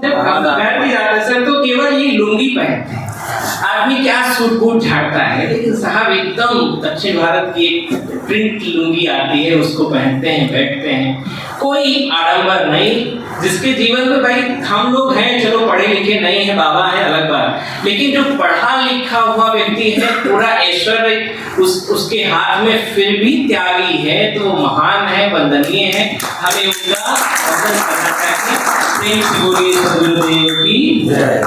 जब हम घर भी जाते हैं सर तो केवल ये लुंगी पहनते हैं। आदमी क्या सूट बूट झाड़ता है, लेकिन साहब एकदम दक्षिण भारत की एक प्रिंट लुंगी आती है, उसको पहनते हैं, बैठते हैं, कोई आडंबर नहीं। जिसके जीवन में भाई हम लोग हैं, चलो पढ़े लिखे नहीं है, बाबा है, अलग बात, लेकिन जो पढ़ा लिखा हुआ व्यक्ति है, पूरा ऐश्वर्य उसके हाथ में, फिर भी त्यागी है, तो वो महान है, वंदनीय है। हमें उनका वंदन करना चाहिए। प्रेम से बोलिए सद्गुरुदेव की जय।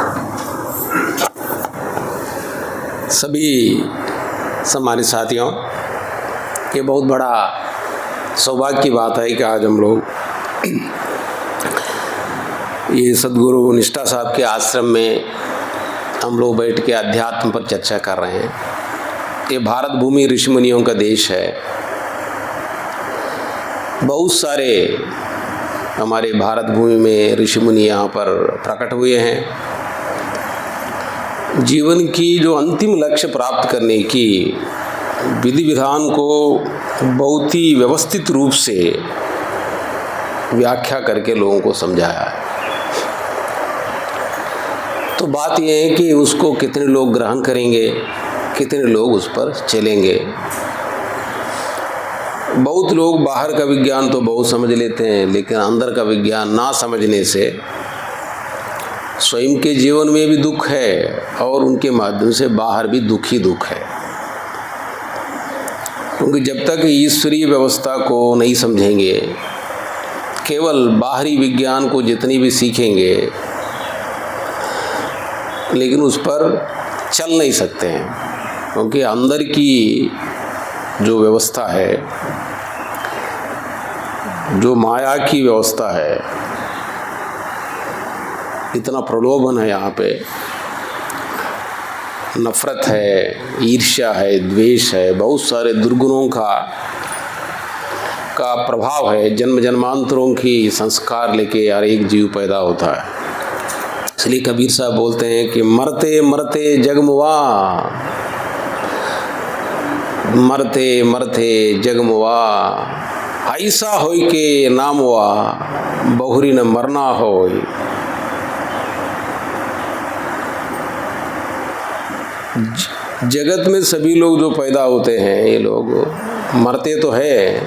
सभी सम्मानित साथियों, ये बहुत बड़ा सौभाग्य की बात है कि आज हम लोग ये सद्गुरु निष्ठा साहब के आश्रम में हम लोग बैठ के अध्यात्म पर चर्चा कर रहे हैं। ये भारत भूमि ऋषि मुनियों का देश है। बहुत सारे हमारे भारत भूमि में ऋषि मुनि यहाँ पर प्रकट हुए हैं। जीवन की जो अंतिम लक्ष्य प्राप्त करने की विधि विधान को बहुत ही व्यवस्थित रूप से व्याख्या करके लोगों को समझाया है। तो बात यह है कि उसको कितने लोग ग्रहण करेंगे, कितने लोग उस पर चलेंगे। बहुत लोग बाहर का विज्ञान तो बहुत समझ लेते हैं, लेकिन अंदर का विज्ञान ना समझने से स्वयं के जीवन में भी दुख है और उनके माध्यम से बाहर भी दुख ही दुख है। क्योंकि जब तक ईश्वरीय व्यवस्था को नहीं समझेंगे, केवल बाहरी विज्ञान को जितनी भी सीखेंगे, लेकिन उस पर चल नहीं सकते हैं। क्योंकि अंदर की जो व्यवस्था है, जो माया की व्यवस्था है, इतना प्रलोभन है यहाँ पे, नफरत है, ईर्ष्या है, द्वेष है, बहुत सारे दुर्गुणों का प्रभाव है। जन्म जन्मांतरों की संस्कार लेके हर एक जीव पैदा होता है। इसलिए कबीर साहब बोलते हैं कि मरते मरते जगमुआ, मरते मरते जगमुआ, ऐसा होई के नाम हुआ, बहुरी न मरना होई। जगत में सभी लोग जो पैदा होते हैं, ये लोग मरते तो है,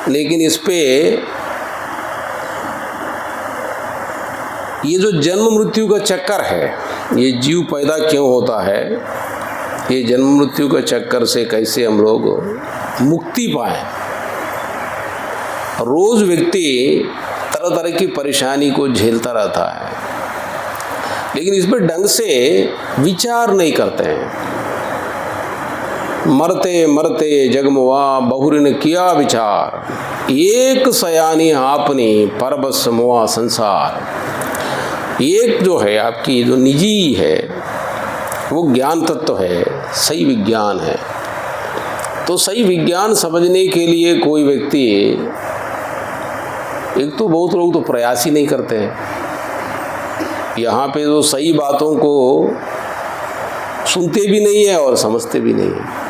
लेकिन इस पे ये जो जन्म मृत्यु का चक्कर है, ये जीव पैदा क्यों होता है, ये जन्म मृत्यु का चक्कर से कैसे हम लोग मुक्ति पाएं। रोज व्यक्ति तरह तरह की परेशानी को झेलता रहता है, लेकिन इस पर ढंग से विचार नहीं करते हैं। मरते मरते जगमुआ, बहुरी ने किया विचार, एक सयानी आपनी परबस मुआ संसार। एक जो है आपकी जो निजी है, वो ज्ञान तत्व है, सही विज्ञान है। तो सही विज्ञान समझने के लिए कोई व्यक्ति, एक तो बहुत लोग तो प्रयास ही नहीं करते हैं। यहाँ पे जो सही बातों को सुनते भी नहीं है और समझते भी नहीं है।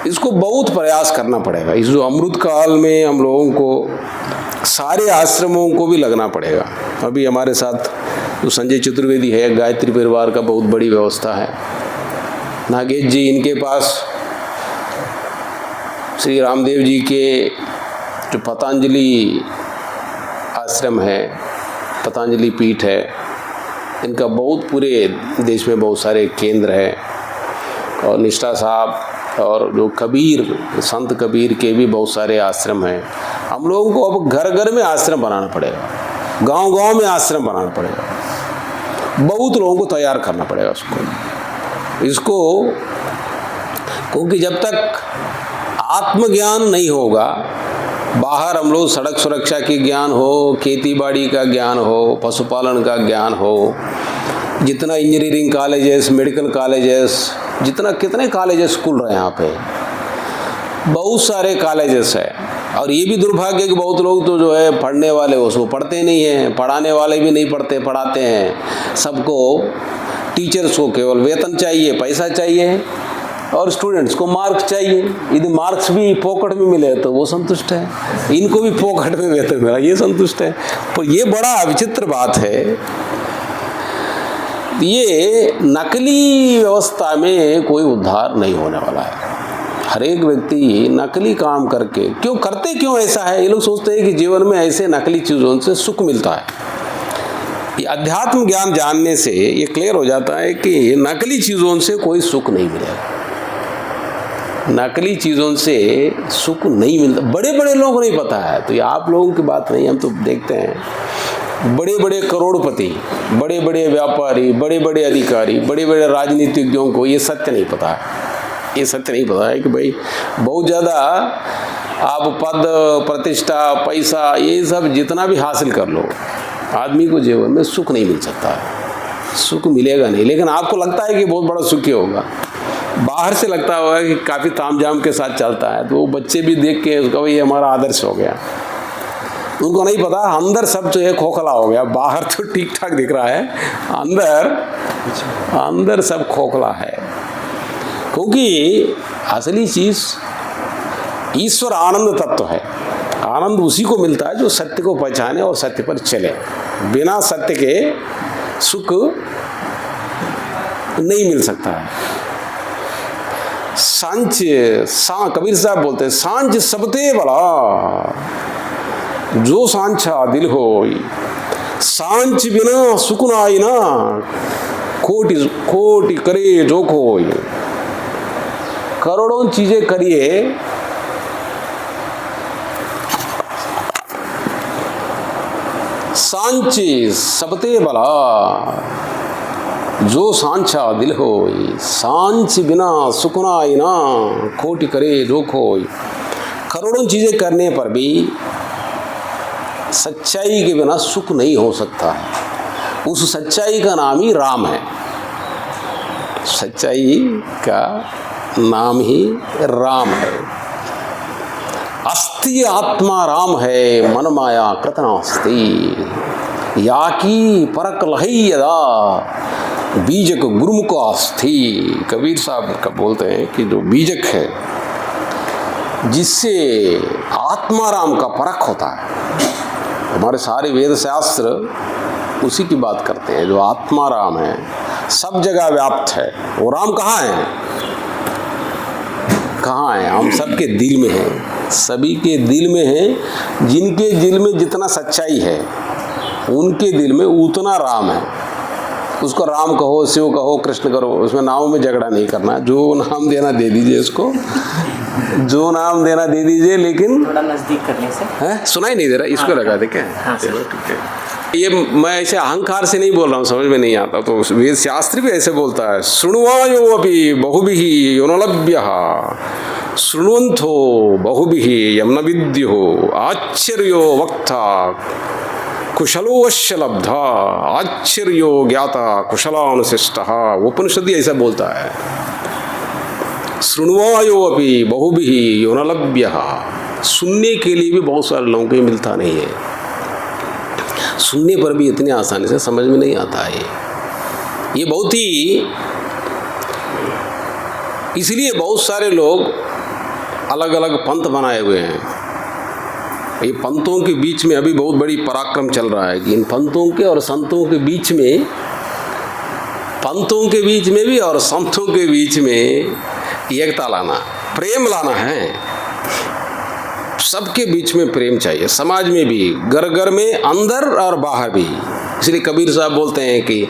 इसको बहुत प्रयास करना पड़ेगा। इस जो अमृत काल में हम लोगों को सारे आश्रमों को भी लगना पड़ेगा। अभी हमारे साथ जो संजय चतुर्वेदी है, गायत्री परिवार का बहुत बड़ी व्यवस्था है, नागेश जी, इनके पास श्री रामदेव जी के जो पतंजलि आश्रम है, पतंजलि पीठ है, इनका बहुत पूरे देश में बहुत सारे केंद्र हैं। और निष्ठा साहब और जो कबीर, संत कबीर के भी बहुत सारे आश्रम हैं। हम लोगों को अब घर घर में आश्रम बनाना पड़ेगा, गांव गांव में आश्रम बनाना पड़ेगा, बहुत लोगों को तैयार करना पड़ेगा इसको। क्योंकि जब तक आत्मज्ञान नहीं होगा, बाहर हम लोग सड़क सुरक्षा की ज्ञान हो, खेती बाड़ी का ज्ञान हो, पशुपालन का ज्ञान हो, जितना इंजीनियरिंग कॉलेजेस, मेडिकल कॉलेजेस, जितना कितने कॉलेजेस खुल रहे हैं यहाँ पे, बहुत सारे कॉलेजेस है। और ये भी दुर्भाग्य कि बहुत लोग तो जो है पढ़ने वाले उसको पढ़ते नहीं हैं, पढ़ाने वाले भी नहीं पढ़ते, पढ़ाते हैं। सबको टीचर्स को केवल वेतन चाहिए, पैसा चाहिए, और स्टूडेंट्स को मार्क्स चाहिए। यदि मार्क्स भी पॉकेट में मिले तो वो संतुष्ट है, इनको भी पॉकेट में वेतन मिला ये संतुष्ट है। पर ये बड़ा विचित्र बात है, ये नकली व्यवस्था में कोई उद्धार नहीं होने वाला है। हर एक व्यक्ति नकली काम करके क्यों ऐसा है? ये लोग सोचते हैं कि जीवन में ऐसे नकली चीज़ों से सुख मिलता है। ये अध्यात्म ज्ञान जानने से ये क्लियर हो जाता है कि नकली चीज़ों से कोई सुख नहीं मिलेगा। नकली चीज़ों से सुख नहीं मिलता। बड़े बड़े लोग नहीं पता है, तो ये आप लोगों की बात नहीं, हम तो देखते हैं बड़े बड़े करोड़पति, बड़े बड़े व्यापारी, बड़े बड़े अधिकारी, बड़े बड़े राजनीतिज्ञों को ये सत्य नहीं पता है। ये सत्य नहीं पता है कि भाई बहुत ज़्यादा आप पद प्रतिष्ठा पैसा ये सब जितना भी हासिल कर लो, आदमी को जीवन में सुख नहीं मिल सकता है, सुख मिलेगा नहीं। लेकिन आपको लगता है कि बहुत बड़ा सुखी होगा, बाहर से लगता होगा कि काफ़ी तामझाम के साथ चलता है, तो वो बच्चे भी देख के उसका भाई हमारा आदर्श हो गया। उनको नहीं पता अंदर सब जो है खोखला हो गया। बाहर तो ठीक ठाक दिख रहा है, अंदर सब खोखला है। क्योंकि असली चीज़ ईश्वर आनंद तत्व है। आनंद उसी को मिलता है जो सत्य को पहचाने और सत्य पर चले। बिना सत्य के सुख नहीं मिल सकता है। कबीर साहब बोलते हैं, सांच सबते बड़ा जो सांचा दिल होई, सांच बिना सुख नाई ना कोटि कोटि करे जो कोई। करोड़ों चीजें करिए, सांची सबते बला जो सांचा दिल होई, सांच बिना सुखनाई ना कोटि करे जो खोई। करोड़ों चीजें करने पर भी सच्चाई के बिना सुख नहीं हो सकता है। उस सच्चाई का नाम ही राम है। सच्चाई का नाम ही राम है। अस्ति आत्मा राम है, मन माया कृतनास्ति। या की परक लही यदा बीजक गुरुमुख आस्थि। कबीर साहब का बोलते हैं कि जो बीजक है, जिससे आत्मा राम का परख होता है। हमारे सारे वेद शास्त्र उसी की बात करते हैं, जो आत्मा राम है, सब जगह व्याप्त है। वो राम कहाँ है? कहाँ है? हम सबके दिल में है, सभी के दिल में है। जिनके दिल में जितना सच्चाई है, उनके दिल में उतना राम है। उसको राम कहो, शिव कहो, कृष्ण करो, उसमें नामों में झगड़ा नहीं करना। जो नाम देना दे दीजिए उसको, जो नाम देना दे दीजिए, लेकिन थोड़ा नजदीक करने से है सुनाई नहीं दे रहा, इसको लगा दे क्या? हाँ, चलो ठीक है। ये मैं ऐसे अहंकार से नहीं बोल रहा हूँ, समझ में नहीं आता तो वेद शास्त्र भी ऐसे बोलता है। शृण्वायो अपि बहुभिः योनलभ्यः शृण्वन्तो बहुभिः यम न विद्युः आश्चर्यो वक्ता कुशलो वश्य लब्धा आश्चर्यो ज्ञाता कुशलानुशिष्टः। उपनिषद ऐसा बोलता है। शृण्वायो अपि बहुभिः योनलभ्यः। सुनने के लिए भी बहुत सारे लोगों को मिलता नहीं है। सुनने पर भी इतनी आसानी से समझ में नहीं आता है। ये बहुत ही, इसलिए बहुत सारे लोग अलग अलग पंथ बनाए हुए हैं। ये पंथों के बीच में अभी बहुत बड़ी पराक्रम चल रहा है कि इन पंथों के और संतों के बीच में, पंथों के बीच में भी और संतों के बीच में एकता लाना, प्रेम लाना है। सबके बीच में प्रेम चाहिए, समाज में भी, घर घर में, अंदर और बाहर भी। इसलिए कबीर साहब बोलते हैं कि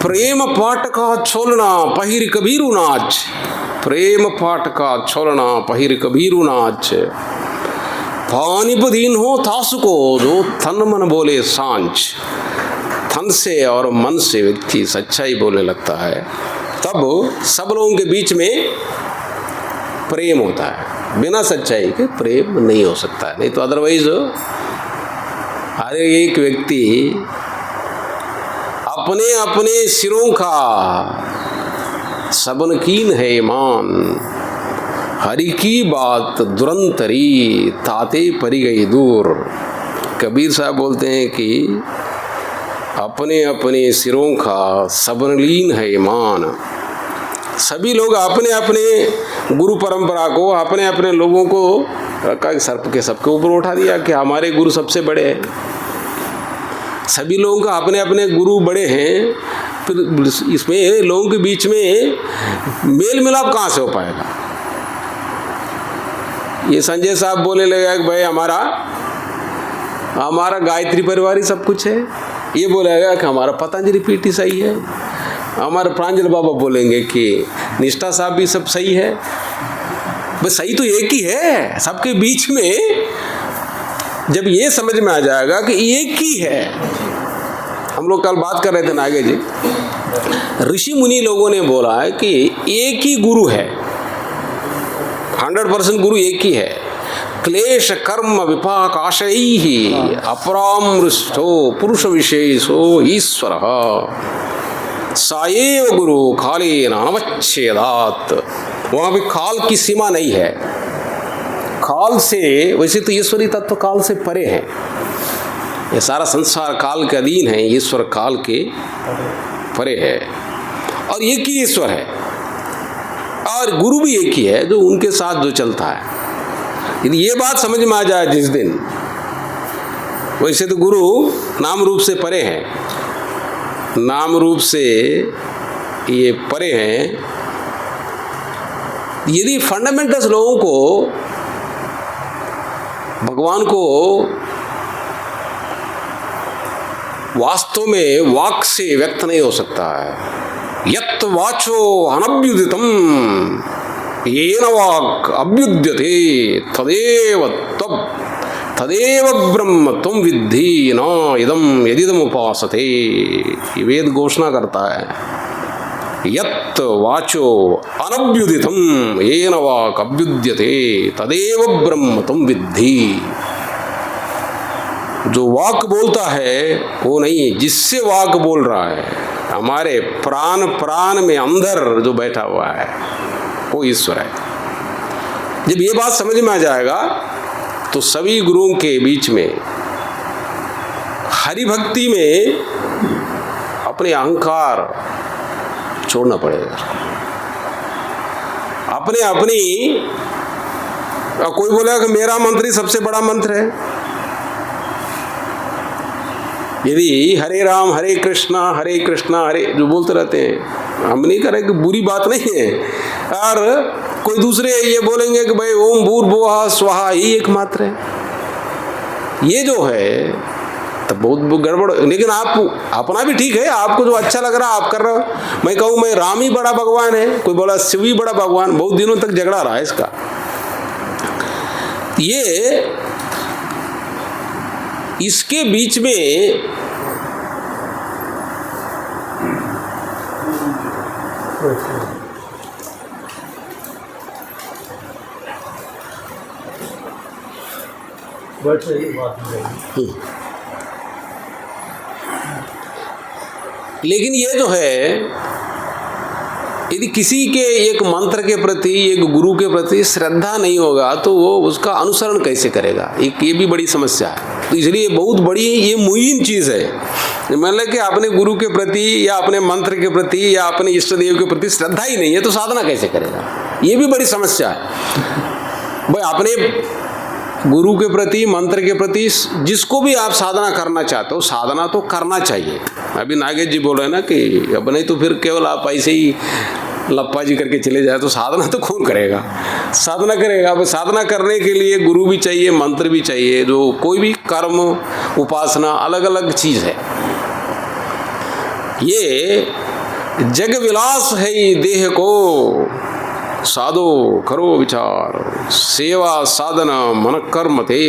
प्रेम पाट का छोलना पहिर कबीरू नाच। प्रेम पाट का छोलना पहिर कबीरू नाच। पानीपदीन हो तासु को जो तन मन बोले सांच। तन से और मन से व्यक्ति सच्चाई बोलने लगता है, तब सब लोगों के बीच में प्रेम होता है। बिना सच्चाई के प्रेम नहीं हो सकता है। नहीं तो अदरवाइज हर एक व्यक्ति अपने अपने सिरों का सबन कीन है ईमान। हरि की बात दुरंतरी ताते परी गई दूर। कबीर साहब बोलते हैं कि अपने अपने सिरों का सबन लीन है ईमान। सभी लोग अपने अपने गुरु परंपरा को, अपने अपने लोगों को सर्प के सबके ऊपर उठा दिया कि हमारे गुरु सबसे बड़े हैं। सभी लोगों का अपने अपने गुरु बड़े हैं, फिर इसमें लोगों के बीच में मेल मिलाप कहाँ से हो पाएगा? ये संजय साहब बोले लगा कि भाई हमारा गायत्री परिवार ही सब कुछ है। ये बोलेगा कि हमारा पतंजलि पीठ ही सही है। हमारे प्रांजल बाबा बोलेंगे कि निष्ठा साहब भी सब सही है। बस सही तो एक ही है। सबके बीच में जब ये समझ में आ जाएगा कि एक ही है। हम लोग कल बात कर रहे थे नागे जी, ऋषि मुनि लोगों ने बोला है कि एक ही गुरु है, 100% गुरु एक ही है। क्लेश कर्म विपाक आशयैहि अपरामृष्टो पुरुष विशेषो ईश्वरः साएव गुरु कालेन अनवच्छेदात्। वहाँ भी काल की सीमा नहीं है। काल से, वैसे तो ईश्वरी तत्व काल से परे है। ये सारा संसार काल के अधीन है, ईश्वर काल के परे है और एक ही ईश्वर है। और गुरु भी एक ही है जो उनके साथ जो चलता है। यदि ये बात समझ में आ जाए जिस दिन, वैसे तो गुरु नाम रूप से परे हैं, नाम रूप से ये परे हैं। यदि फंडामेंटल्स लोगों को भगवान को वास्तव में वाक से व्यक्त नहीं हो सकता है। यत् वाचो अनभ्युदितम येन वाक् अभ्युद्यते तदेव ब्रह्म त्वं विद्धि न इदम यदिदम उपासते। ये वेद घोषणा करता है। यत् वाचो अनभ्युदितम येन वाक् अभ्युद्यते तदेव ब्रह्म त्वं विद्धि। जो वाक बोलता है वो नहीं, जिससे वाक बोल रहा है, हमारे प्राण प्राण में अंदर जो बैठा हुआ है वो ईश्वर है। जब ये बात समझ में आ जाएगा तो सभी गुरुओं के बीच में हरि भक्ति में अपने अहंकार छोड़ना पड़ेगा। अपनी कोई बोलेगा कि मेरा मंत्र ही सबसे बड़ा मंत्र है। यदि हरे राम हरे कृष्णा हरे जो बोलते रहते हैं, हम नहीं करें कि बुरी बात नहीं है। और कोई दूसरे ये बोलेंगे कि भाई ओम भूर्भुवः स्वाहा ही एकमात्र है। ये जो है तो बहुत गड़बड़। लेकिन आप अपना भी ठीक है, आपको जो अच्छा लग रहा है आप कर रहे हो। मैं कहूँ मैं राम ही बड़ा भगवान है, कोई बोला शिव ही बड़ा भगवान। बहुत दिनों तक झगड़ा रहा है इसका। ये इसके बीच में लेकिन ये जो है, यदि किसी के एक मंत्र के प्रति, एक गुरु के प्रति श्रद्धा नहीं होगा तो वो उसका अनुसरण कैसे करेगा? ये भी बड़ी समस्या है। तो इसलिए बहुत बड़ी ये मुहिम चीज़ है। मतलब कि अपने गुरु के प्रति या अपने मंत्र के प्रति या अपने इष्ट देव के प्रति श्रद्धा ही नहीं है तो साधना कैसे करेगा? ये भी बड़ी समस्या है। भाई अपने गुरु के प्रति, मंत्र के प्रति, जिसको भी आप साधना करना चाहते हो, साधना तो करना चाहिए। अभी नागेश जी बोल रहे हैं ना कि अब नहीं तो फिर केवल आप ऐसे ही लप्पा जी करके चले जाए तो साधना तो कौन करेगा? साधना करेगा। अब साधना करने के लिए गुरु भी चाहिए, मंत्र भी चाहिए। जो कोई भी कर्म, उपासना अलग अलग चीज़ है। ये जग विलास है ये देह को साधो करो विचार सेवा साधन मन कर्म थे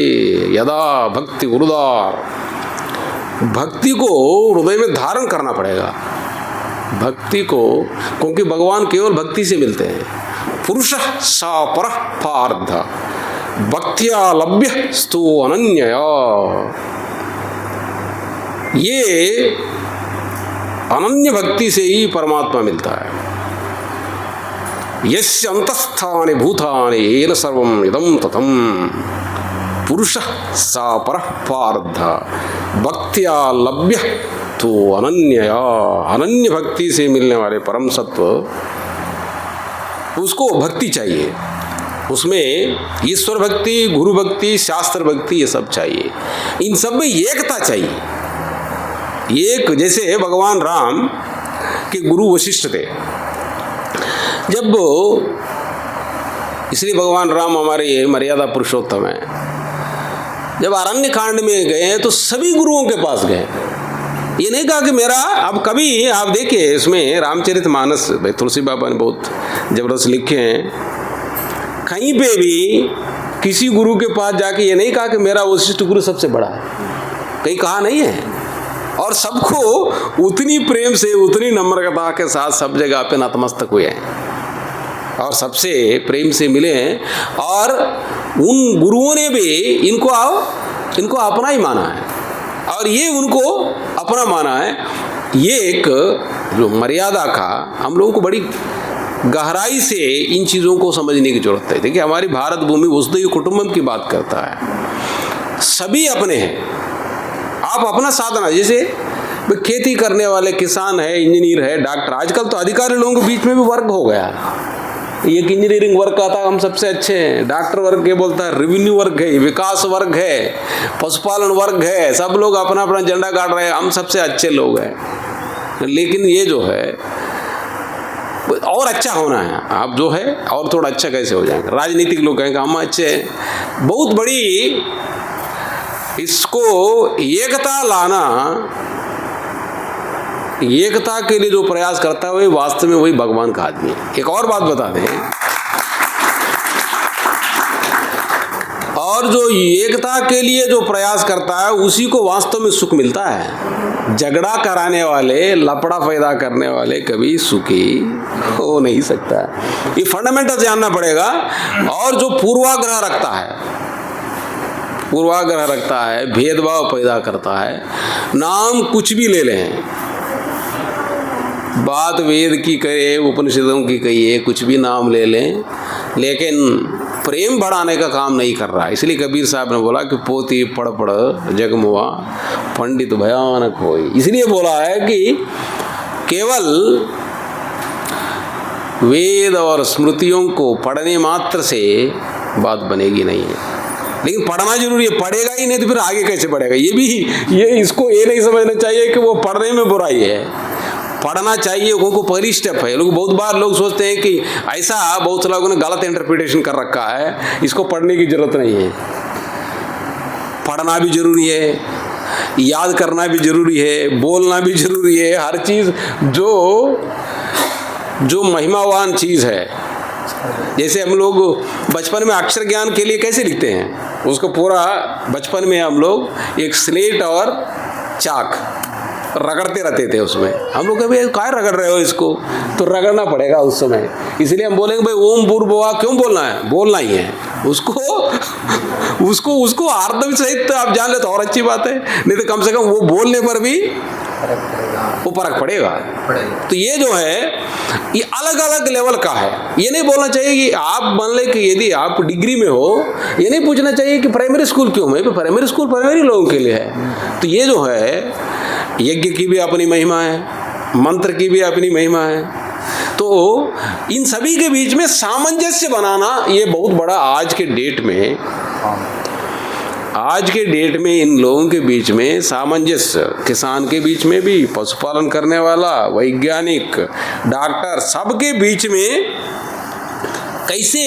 यदा भक्ति उदार। भक्ति को हृदय में धारण करना पड़ेगा। भक्ति को, क्योंकि भगवान केवल भक्ति से मिलते हैं। पुरुष सा परः पार्थ भक्त्या लभ्य स्तु अनन्यया। ये अनन्य भक्ति से ही परमात्मा मिलता है। यस्य अंतस्थानि भूतानि येन सर्वं इदं ततं पुरुष सा परः पार्थ भक्त्या लभ्य तो अनन्यया। अनन्य भक्ति से मिलने वाले परम सत्व उसको भक्ति चाहिए, उसमें ईश्वर भक्ति, गुरु भक्ति, शास्त्र भक्ति, ये सब चाहिए। इन सब में एकता चाहिए। एक जैसे भगवान राम के गुरु वशिष्ठ थे, जब इसलिए भगवान राम हमारे मर्यादा पुरुषोत्तम है। जब अरण्य कांड में गए तो सभी गुरुओं के पास गए, ये नहीं कहा कि मेरा, अब कभी आप देखिए इसमें रामचरितमानस भाई तुलसी बाबा ने बहुत जबरदस्त लिखे हैं, कहीं पे भी किसी गुरु के पास जाके ये नहीं कहा कि मेरा वशिष्ठ गुरु सबसे बड़ा है, कहीं कहा नहीं है। और सबको उतनी प्रेम से, उतनी नम्रता के साथ सब जगह पे नतमस्तक हुए हैं और सबसे प्रेम से मिले हैं। और उन गुरुओं ने भी इनको अपना ही माना है और ये उनको अपना माना है। ये एक जो मर्यादा का हम लोगों को बड़ी गहराई से इन चीज़ों को समझने की जरूरत है। देखिए हमारी भारत भूमि वसुधैव कुटुंबकम की बात करता है, सभी अपने हैं, आप अपना साधना, जैसे खेती करने वाले किसान है, इंजीनियर है, डॉक्टर, आजकल तो अधिकारी लोगों के बीच में भी वर्ग हो गया। एक इंजीनियरिंग वर्ग कहता है हम सबसे अच्छे हैं, डॉक्टर वर्ग ये बोलता है रेवेन्यू वर्ग है, विकास वर्ग है, पशुपालन वर्ग है, सब लोग अपना अपना झंडा गाड़ रहे हैं, हम सबसे अच्छे लोग हैं। लेकिन ये जो है और अच्छा होना है, आप जो है और थोड़ा अच्छा कैसे हो जाएंगे। राजनीतिक लोग कहेंगे हम अच्छे हैं। बहुत बड़ी इसको एकता लाना, एकता के लिए जो प्रयास करता है वही वास्तव में वही भगवान का आदमी है। एक और बात बता दें, और जो एकता के लिए जो प्रयास करता है उसी को वास्तव में सुख मिलता है। झगड़ा कराने वाले, लफड़ा पैदा करने वाले कभी सुखी हो नहीं सकता। ये फंडामेंटल जानना पड़ेगा। और जो पूर्वाग्रह रखता है, भेदभाव पैदा करता है, नाम कुछ भी ले लें, बात वेद की करे, उपनिषदों की कहिए, कुछ भी नाम ले लें, लेकिन प्रेम बढ़ाने का काम नहीं कर रहा है। इसलिए कबीर साहब ने बोला कि पोती पढ़ पढ़ जगमुआ पंडित भयानक होई। इसलिए बोला है कि केवल वेद और स्मृतियों को पढ़ने मात्र से बात बनेगी नहीं है, लेकिन पढ़ना जरूरी है। पढ़ेगा ही नहीं तो फिर आगे कैसे बढ़ेगा। इसको ये नहीं समझना चाहिए कि वो पढ़ने में बुराई है, पढ़ना चाहिए, उनको पहली स्टेप है। लोग बहुत बार लोग सोचते हैं कि ऐसा, बहुत से लोगों ने गलत इंटरप्रिटेशन कर रखा है, इसको पढ़ने की जरूरत नहीं है। पढ़ना भी जरूरी है, याद करना भी जरूरी है, बोलना भी जरूरी है। हर चीज़ जो महिमावान चीज़ है, जैसे हम लोग बचपन में अक्षर ज्ञान के लिए कैसे लिखते हैं, उसको पूरा बचपन में हम लोग एक स्लेट और चाक रगड़ते रहते थे। उसमें हम लोग कभी काय रगड़ रहे हो इसको, तो रगड़ना पड़ेगा उस समय। इसलिए हम बोलेंगे भाई ओम भूर्भुवः क्यों बोलना है, बोलना ही है उसको आर्दव सहित तो आप जान ले तो और अच्छी बात है, नहीं तो कम से कम वो बोलने पर भी वो फर्क पड़ेगा। तो ये जो है ये अलग अलग लेवल का है। ये नहीं बोलना चाहिए कि आप मान ले कि यदि आप डिग्री में हो, ये नहीं पूछना चाहिए कि प्राइमरी स्कूल क्यों है, प्राइमरी स्कूल प्राइमरी लोगों के लिए है। तो ये जो है यज्ञ की भी अपनी महिमा है, मंत्र की भी अपनी महिमा है। तो इन सभी के बीच में सामंजस्य बनाना ये बहुत बड़ा आज के डेट में इन लोगों के बीच में सामंजस्य, किसान के बीच में भी, पशुपालन करने वाला, वैज्ञानिक, डॉक्टर, सबके बीच में कैसे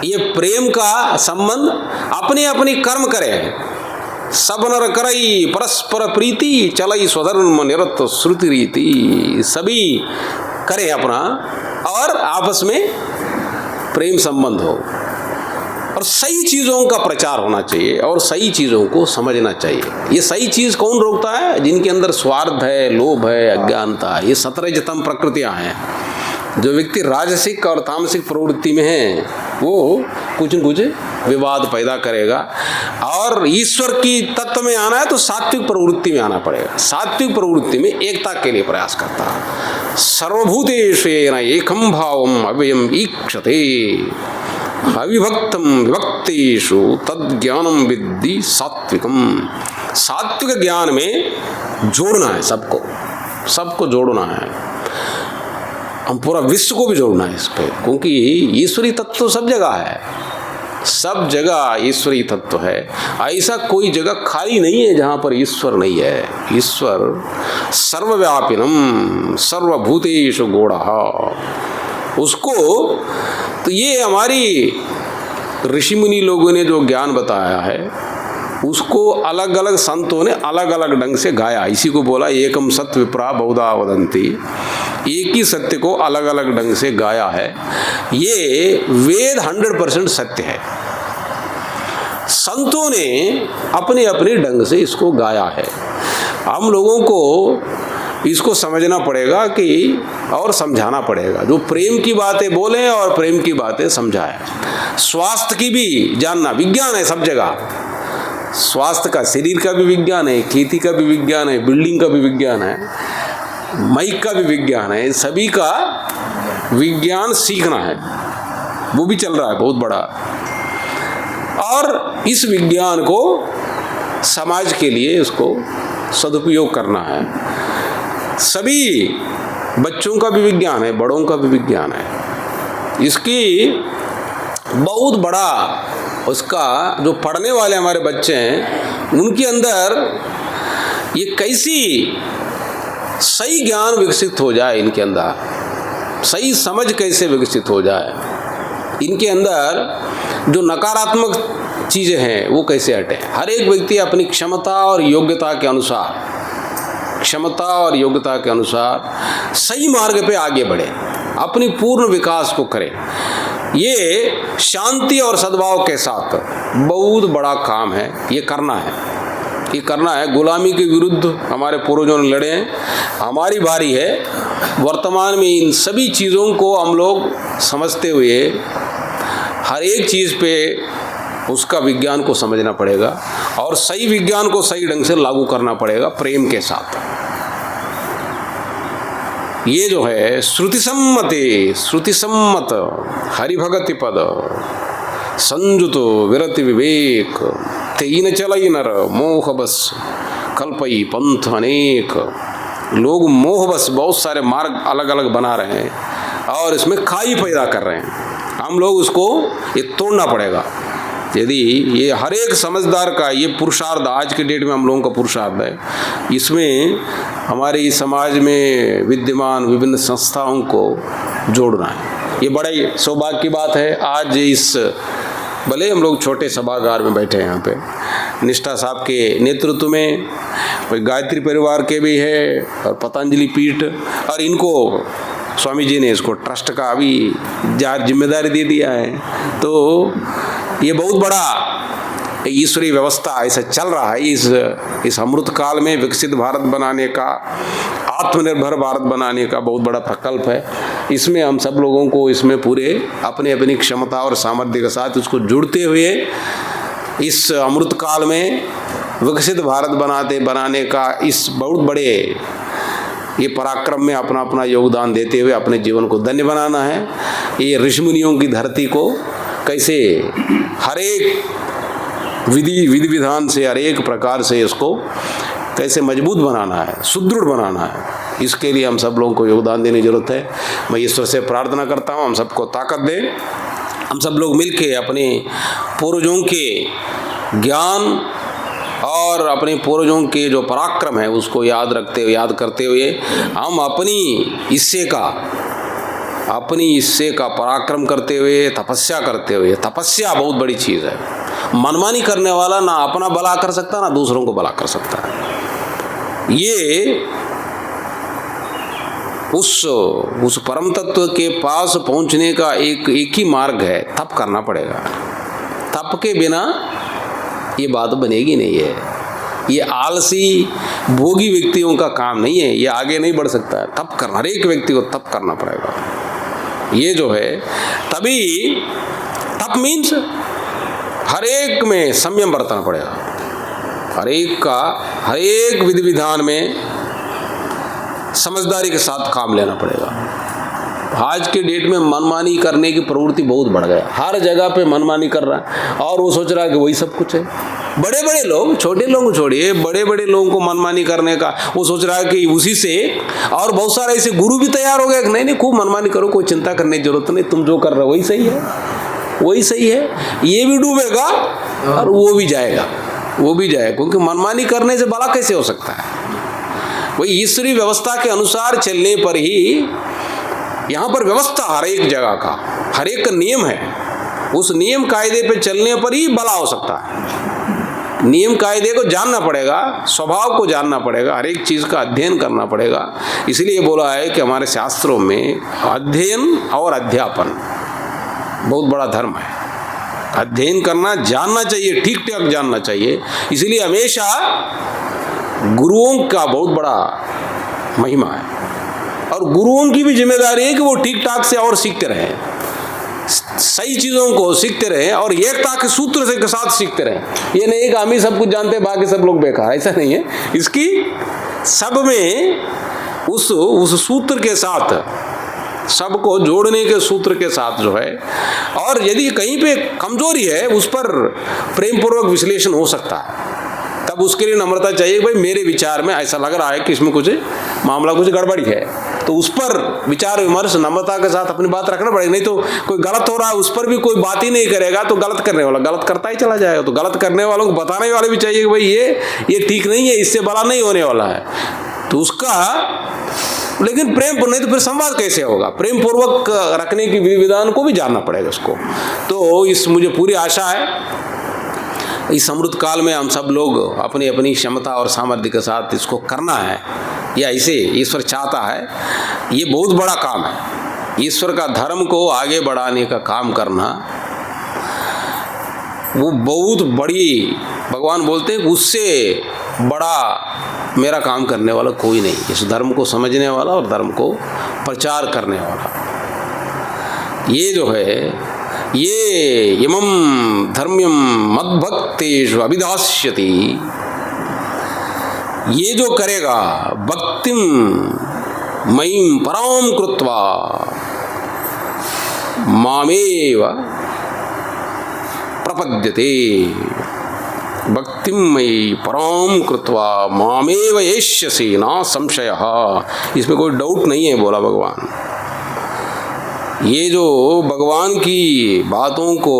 ये प्रेम का संबंध अपने अपने कर्म करें। सब नर करई परस्पर प्रीति, चलई स्वधर्म निरत श्रुति रीति। सभी करें अपना और आपस में प्रेम संबंध हो और सही चीज़ों का प्रचार होना चाहिए और सही चीज़ों को समझना चाहिए। ये सही चीज़ कौन रोकता है? जिनके अंदर स्वार्थ है, लोभ है, अज्ञानता है। ये 17 जतम प्रकृतियाँ हैं। जो व्यक्ति राजसिक और तामसिक प्रवृत्ति में है वो कुछ न कुछ विवाद पैदा करेगा। और ईश्वर की तत्व में आना है तो सात्विक प्रवृत्ति में आना पड़ेगा। सात्विक प्रवृत्ति में एकता के लिए प्रयास करता है। सर्वभूतेषु एकम भावम अव्ययम ईक्षते, अविभक्तम विभक्तेषु तद्ज्ञानम विद्धि सात्विकम। सात्विक ज्ञान में जोड़ना है, सबको जोड़ना है। हम पूरा विश्व को भी जोड़ना है इस पे, क्योंकि ईश्वरी तत्व तो सब जगह है, सब जगह ईश्वरी तत्व है। ऐसा कोई जगह खाली नहीं है जहाँ पर ईश्वर नहीं है। ईश्वर सर्वव्यापिनम सर्वभूतेषु गूढ़ः, उसको तो ये हमारी ऋषि मुनि लोगों ने जो ज्ञान बताया है उसको अलग अलग संतों ने अलग अलग ढंग से गाया। इसी को बोला एकम सत्य विप्रा बहुधा वदंती, एक ही सत्य को अलग अलग ढंग से गाया है। ये वेद 100% सत्य है, संतों ने अपने अपने ढंग से इसको गाया है। हम लोगों को इसको समझना पड़ेगा कि और समझाना पड़ेगा, जो प्रेम की बातें बोलें और प्रेम की बातें समझाएं। स्वास्थ्य की भी जानना, विज्ञान है सब जगह, स्वास्थ्य का, शरीर का भी विज्ञान है, खेती का भी विज्ञान है, बिल्डिंग का भी विज्ञान है, माइक का भी विज्ञान है, सभी का विज्ञान सीखना है, वो भी चल रहा है बहुत बड़ा। और इस विज्ञान को समाज के लिए उसको सदुपयोग करना है। सभी बच्चों का भी विज्ञान है, बड़ों का भी विज्ञान है। इसकी बहुत बड़ा उसका जो पढ़ने वाले हमारे बच्चे हैं उनके अंदर ये कैसी सही ज्ञान विकसित हो जाए, इनके अंदर सही समझ कैसे विकसित हो जाए, इनके अंदर जो नकारात्मक चीज़ें हैं वो कैसे हटें। हर एक व्यक्ति अपनी क्षमता और योग्यता के अनुसार सही मार्ग पे आगे बढ़े, अपनी पूर्ण विकास को करे। ये शांति और सद्भाव के साथ बहुत बड़ा काम है, ये करना है। गुलामी के विरुद्ध हमारे पूर्वजों ने लड़े हैं, हमारी बारी है वर्तमान में इन सभी चीज़ों को हम लोग समझते हुए हर एक चीज़ पे उसका विज्ञान को समझना पड़ेगा और सही विज्ञान को सही ढंग से लागू करना पड़ेगा प्रेम के साथ। ये जो है श्रुति सम्मत हरिभगति पद संजुतो विरति विवेक तेन चलई नर मोह बस कल्पई पंथ अनेक। लोग मोह बस बहुत सारे मार्ग अलग अलग बना रहे हैं और इसमें खाई पैदा कर रहे हैं। हम लोग उसको ये तोड़ना पड़ेगा। यदि ये हर एक समझदार का ये पुरुषार्थ आज के डेट में हम लोगों का पुरुषार्थ है, इसमें हमारे इस समाज में विद्यमान विभिन्न संस्थाओं को जोड़ना है। ये बड़ा ही सौभाग्य की बात है। आज इस भले हम लोग छोटे सभागार में बैठे हैं, यहाँ पे निष्ठा साहब के नेतृत्व में गायत्री परिवार के भी है और पतंजलि पीठ, और इनको स्वामी जी ने इसको ट्रस्ट का अभी जिम्मेदारी दे दिया है। तो ये बहुत बड़ा ईश्वरीय व्यवस्था ऐसा चल रहा है। इस अमृत काल में विकसित भारत बनाने का, आत्मनिर्भर भारत बनाने का बहुत बड़ा प्रकल्प है। इसमें हम सब लोगों को इसमें पूरे अपने अपनी क्षमता और सामर्थ्य के साथ उसको जुड़ते हुए इस अमृत काल में विकसित भारत बनाने का इस बहुत बड़े ये पराक्रम में अपना अपना योगदान देते हुए अपने जीवन को धन्य बनाना है। ये ऋषि मुनियों की धरती को कैसे हर एक विधि विधान से, हर एक प्रकार से इसको कैसे मजबूत बनाना है, सुदृढ़ बनाना है, इसके लिए हम सब लोगों को योगदान देने की जरूरत है। मैं ईश्वर से प्रार्थना करता हूँ हम सबको ताकत दे, हम सब लोग मिलके अपने पूर्वजों के ज्ञान और अपने पूर्वजों के जो पराक्रम है उसको याद करते हुए हम अपनी हिस्से का पराक्रम करते हुए तपस्या करते हुए, तपस्या बहुत बड़ी चीज़ है। मनमानी करने वाला ना अपना भला कर सकता ना दूसरों को भला कर सकता है। ये उस परम तत्व के पास पहुंचने का एक ही मार्ग है, तप करना पड़ेगा। तप के बिना ये बात बनेगी नहीं है। ये आलसी भोगी व्यक्तियों का काम नहीं है, ये आगे नहीं बढ़ सकता है। तप करना, हर एक व्यक्ति को तप करना पड़ेगा। ये जो है तभी तप मीन्स हर एक में संयम बरतना पड़ेगा, हर एक विधि विधान में समझदारी के साथ काम लेना पड़ेगा। आज के डेट में मनमानी करने की प्रवृत्ति बहुत बढ़ गया, हर जगह पे मनमानी कर रहा है और वो सोच रहा है कि वही सब कुछ है। बड़े बड़े लोग, छोटे लोगों को छोड़िए, बड़े बड़े लोगों को मनमानी करने का वो सोच रहा है कि उसी से, और बहुत सारे ऐसे गुरु भी तैयार हो गए कि नहीं खूब मनमानी करो, कोई चिंता करने की जरूरत नहीं, तुम जो कर रहे हो वही सही है, वही सही है। ये भी डूबेगा और वो भी जाएगा, क्योंकि मनमानी करने से भला कैसे हो सकता है। वही ईश्वरीय व्यवस्था के अनुसार चलने पर ही, यहाँ पर व्यवस्था हर एक जगह का, हर एक का नियम है, उस नियम कायदे पे चलने पर ही भला हो सकता है। नियम कायदे को जानना पड़ेगा, स्वभाव को जानना पड़ेगा, हर एक चीज़ का अध्ययन करना पड़ेगा। इसलिए बोला है कि हमारे शास्त्रों में अध्ययन और अध्यापन बहुत बड़ा धर्म है। अध्ययन करना, जानना चाहिए, ठीक ठाक जानना चाहिए। इसलिए हमेशा गुरुओं का बहुत बड़ा महिमा है, और गुरुओं की भी जिम्मेदारी है कि वो ठीक ठाक से और सीखते रहें, सही चीज़ों को सीखते रहें और एकता के सूत्र से के साथ सीखते रहें। ये नहीं कि हम ही सब कुछ जानते हैं बाकी सब लोग बेकार, ऐसा नहीं है। इसकी सब में उस सूत्र के साथ, सबको जोड़ने के सूत्र के साथ जो है, और यदि कहीं पे कमजोरी है उस पर प्रेम पूर्वक विश्लेषण हो सकता है, तब उसके लिए नम्रता चाहिए। भाई मेरे विचार में ऐसा लग रहा है कि इसमें कुछ मामला कुछ गड़बड़ी है, तो उस पर विचार विमर्श नम्रता के साथ अपनी बात रखना पड़ेगा। नहीं तो कोई गलत हो रहा है उस पर भी कोई बात ही नहीं करेगा तो गलत करने वाला गलत करता ही चला जाएगा। तो गलत करने वालों को बताने वाले भी चाहिए कि भाई ये ठीक नहीं है, इससे भला नहीं होने वाला है, तो उसका, लेकिन प्रेम नहीं तो फिर संवाद कैसे होगा। प्रेम पूर्वक रखने की विधि विधान को भी जानना पड़ेगा उसको। तो इस मुझे पूरी आशा है इस अमृत काल में हम सब लोग अपनी अपनी क्षमता और सामर्थ्य के साथ इसको करना है, या इसे ईश्वर चाहता है। ये बहुत बड़ा काम है, ईश्वर का धर्म को आगे बढ़ाने का काम करना, वो बहुत बड़ी, भगवान बोलते हैं उससे बड़ा मेरा काम करने वाला कोई नहीं, इस धर्म को समझने वाला और धर्म को प्रचार करने वाला। ये जो है, ये इमं धर्म्यम मद्भक्तेषु अभिधास्यति, ये जो करेगा भक्तिम मयीं परां कृत्वा मामेव प्रपद्यते, भक्तिम मयि परां कृत्वा मामेव एष्यसि न संशयः। इसमें कोई डाउट नहीं है, बोला भगवान। ये जो भगवान की बातों को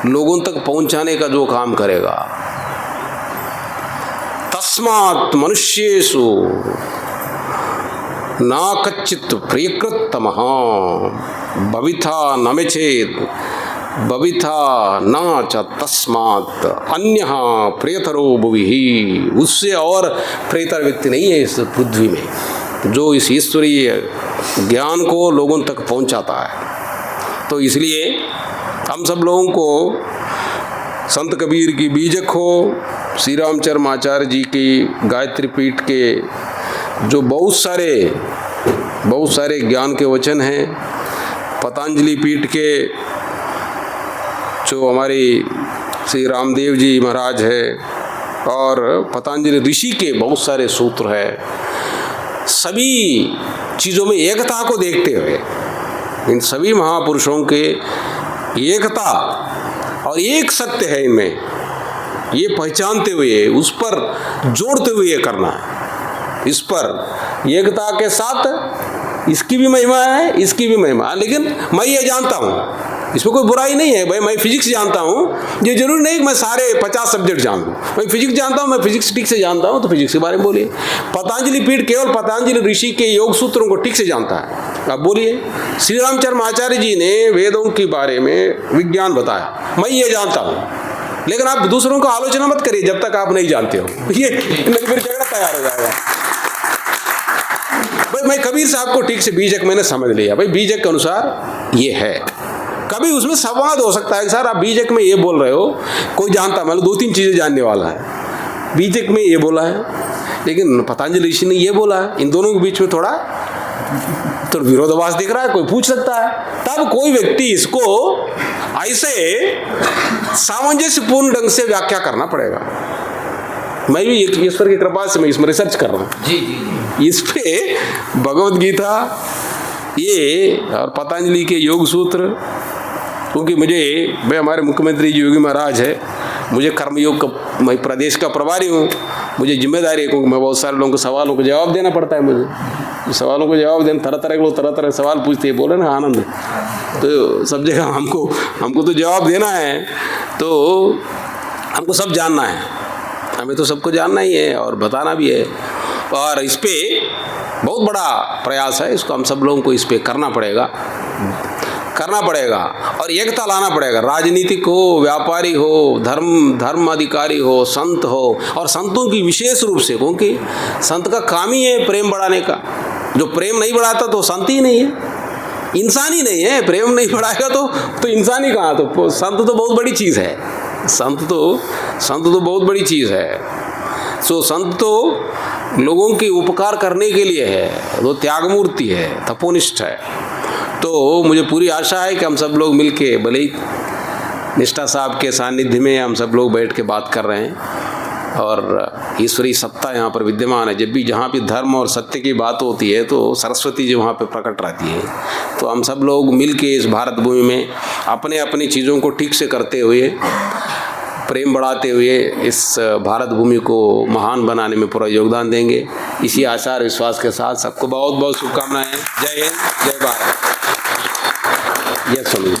लोगों तक पहुंचाने का जो काम करेगा, तस्मात् मनुष्येषु न कच्चित् प्रियकृत्तमः भविथा न मे चेत् भविथा न च तस्मात् अन्यः प्रियतरो भुवि। उससे और प्रियतर व्यक्ति नहीं है इस पृथ्वी में जो इस ईश्वरीय ज्ञान को लोगों तक पहुंचाता है। तो इसलिए हम सब लोगों को संत कबीर की बीजक हो, श्री रामचरण आचार्य जी की गायत्री पीठ के जो बहुत सारे ज्ञान के वचन हैं, पतंजलि पीठ के जो हमारी श्री रामदेव जी महाराज है, और पतंजलि ऋषि के बहुत सारे सूत्र हैं, सभी चीज़ों में एकता को देखते हुए इन सभी महापुरुषों के एकता और एक सत्य है इनमें, ये पहचानते हुए उस पर जोड़ते हुए ये करना है। इस पर एकता के साथ इसकी भी महिमा है, इसकी भी महिमा है, लेकिन मैं ये जानता हूँ, इसमें कोई बुराई नहीं है। भाई मैं फिजिक्स जानता हूँ, ये जरूरी नहीं कि मैं सारे 50 सब्जेक्ट जान लूँ। मैं फिजिक्स जानता हूँ, मैं फिजिक्स ठीक से जानता हूँ, तो फिजिक्स के बारे में बोलिए। पतंजलि पीठ केवल पतंजलि ऋषि के योग सूत्रों को ठीक से जानता है, अब बोलिए। श्री रामचरण आचार्य जी ने वेदों के बारे में विज्ञान बताया, मैं ये जानता हूँ, लेकिन आप दूसरों को आलोचना मत करिए जब तक आप नहीं जानते हो, ये फिर झगड़ा तैयार हो जाएगा। भाई मैं कबीर साहब को ठीक से बीजक मैंने समझ लिया, भाई बीजक के अनुसार ये है। कभी उसमें संवाद हो सकता है कि सर आप बीजक में ये बोल रहे हो, कोई जानता, मतलब 2-3 चीज़ें जानने वाला है, बीजक में ये बोला है, लेकिन पतंजलि ऋषि ने ये बोला है, इन दोनों के बीच में थोड़ा तो विरोधाभास दिख रहा है, कोई पूछ सकता है। तब कोई व्यक्ति इसको ऐसे सामंजस्यपूर्ण ढंग से व्याख्या करना पड़ेगा। मैं भी ईश्वर की कृपा से मैं इसमें रिसर्च कर रहा हूँ जी। इस पे भगवद गीता ये और पतंजलि के योग सूत्र क्योंकि मैं हमारे मुख्यमंत्री जी योगी महाराज है, मुझे कर्मयोग का, मैं प्रदेश का प्रभारी हूँ, मुझे जिम्मेदारी है, क्योंकि मैं बहुत सारे लोगों के सवालों को जवाब देना पड़ता है मुझे। सवालों को जवाब देना, तरह तरह के लोग तरह तरह के सवाल पूछते हैं, बोले ना आनंद, तो सब जगह हमको तो जवाब देना है, तो हमको सब जानना है, हमें तो सबको जानना ही है और बताना भी है। और इस पे बहुत बड़ा प्रयास है, इसको हम सब लोगों को इस पे करना पड़ेगा और एकता लाना पड़ेगा। राजनीतिक हो, व्यापारी हो, धर्म अधिकारी हो, संत हो, और संतों की विशेष रूप से, क्योंकि संत का काम ही है प्रेम बढ़ाने का। जो प्रेम नहीं बढ़ाता तो संत ही नहीं है, इंसान ही नहीं है। प्रेम नहीं बढ़ाएगा तो इंसान ही कहाँ, तो संत तो बहुत बड़ी चीज़ है, संत तो बहुत बड़ी चीज़ है। सो संत तो लोगों के उपकार करने के लिए है, वो त्यागमूर्ति है, तपोनिष्ठ है। तो मुझे पूरी आशा है कि हम सब लोग मिलके, भले ही निष्ठा साहब के सानिध्य में हम सब लोग बैठ के बात कर रहे हैं और ईश्वरीय सत्ता यहाँ पर विद्यमान है। जब भी जहाँ भी धर्म और सत्य की बात होती है तो सरस्वती जी वहाँ पे प्रकट रहती है। तो हम सब लोग मिलके इस भारत भूमि में अपने अपनी चीज़ों को ठीक से करते हुए, प्रेम बढ़ाते हुए इस भारत भूमि को महान बनाने में पूरा योगदान देंगे। इसी आशा और विश्वास के साथ सबको बहुत बहुत शुभकामनाएं। जय हिंद, जय भारत। यस स्वामी।